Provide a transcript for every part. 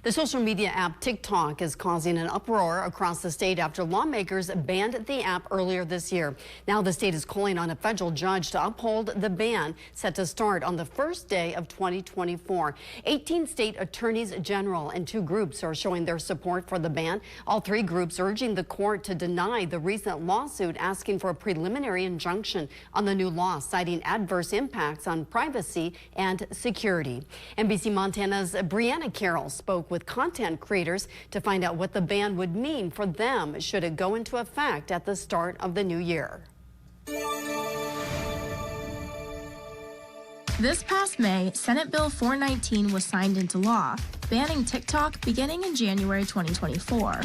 The social media app TikTok is causing an uproar across the state after lawmakers banned the app earlier this year. Now the state is calling on a federal judge to uphold the ban set to start on the first day of 2024. 18 state attorneys general and 2 groups are showing their support for the ban. All 3 groups urging the court to deny the recent lawsuit asking for a preliminary injunction on the new law, citing adverse impacts on privacy and security. NBC Montana's Brianna Carroll spoke with content creators to find out what the ban would mean for them should it go into effect at the start of the new year. This past May, Senate Bill 419 was signed into law, banning TikTok beginning in January 2024.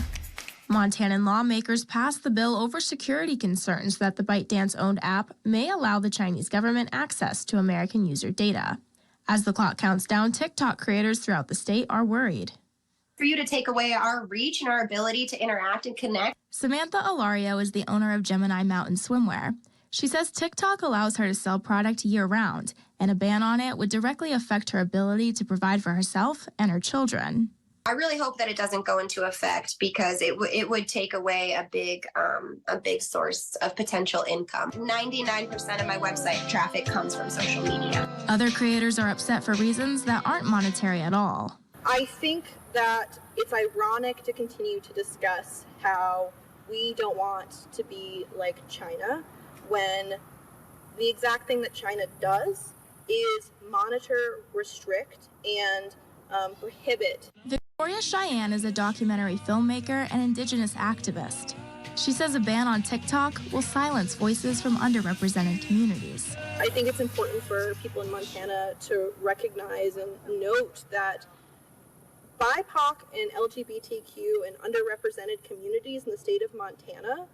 Montanan lawmakers passed the bill over security concerns that the ByteDance-owned app may allow the Chinese government access to American user data. As the clock counts down, TikTok creators throughout the state are worried. For you to take away our reach and our ability to interact and connect. Samantha Alario is the owner of Gemini Mountain Swimwear. She says TikTok allows her to sell product year-round, and a ban on it would directly affect her ability to provide for herself and her children. I really hope that it doesn't go into effect because it would take away a big source of potential income. 99% of my website traffic comes from social media. Other creators are upset for reasons that aren't monetary at all. I think that it's ironic to continue to discuss how we don't want to be like China when the exact thing that China does is monitor, restrict, and prohibit. Victoria Cheyenne is a documentary filmmaker and Indigenous activist. She says a ban on TikTok will silence voices from underrepresented communities. I think it's important for people in Montana to recognize and note that BIPOC and LGBTQ and underrepresented communities in the state of Montana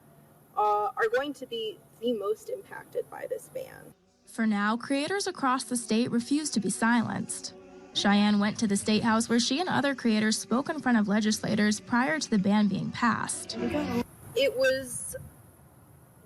are going to be the most impacted by this ban. For now, creators across the state refuse to be silenced. Cheyenne went to the State House where she and other creators spoke in front of legislators prior to the ban being passed. It was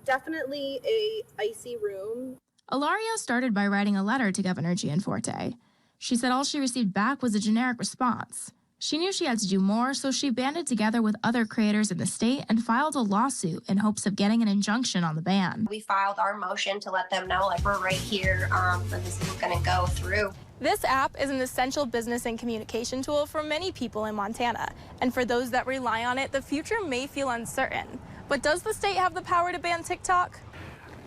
definitely a icy room. Alario started by writing a letter to Governor Gianforte. She said all she received back was a generic response. She knew she had to do more, so she banded together with other creators in the state and filed a lawsuit in hopes of getting an injunction on the ban. We filed our motion to let them know, like, we're right here, and this isn't going to go through. This app is an essential business and communication tool for many people in Montana. And for those that rely on it, the future may feel uncertain. But does the state have the power to ban TikTok?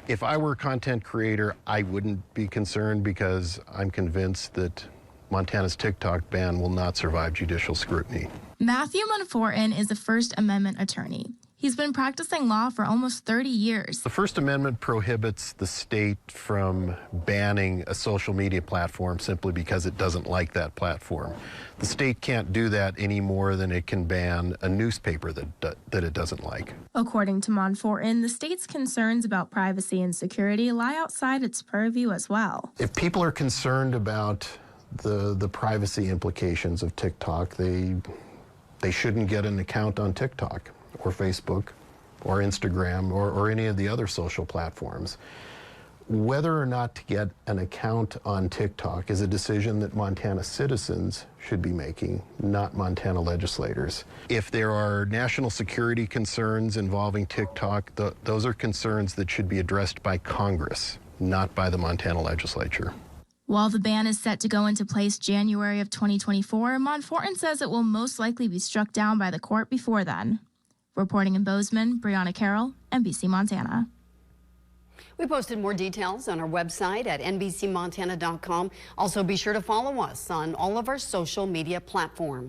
If I were a content creator, I wouldn't be concerned because I'm convinced that Montana's TikTok ban will not survive judicial scrutiny. Matthew Monfortin is a First Amendment attorney. He's been practicing law for almost 30 years. The First Amendment prohibits the state from banning a social media platform simply because it doesn't like that platform. The state can't do that any more than it can ban a newspaper that it doesn't like. According to Monfortin, the state's concerns about privacy and security lie outside its purview as well. If people are concerned about the privacy implications of TikTok, they shouldn't get an account on TikTok or Facebook or Instagram or any of the other social platforms. Whether or not to get an account on TikTok is a decision that Montana citizens should be making, not Montana legislators. If there are national security concerns involving TikTok, those are concerns that should be addressed by Congress, not by the Montana legislature. While the ban is set to go into place January of 2024, Monfortin says it will most likely be struck down by the court before then. Reporting in Bozeman, Brianna Carroll, NBC Montana. We posted more details on our website at nbcmontana.com. Also, be sure to follow us on all of our social media platforms.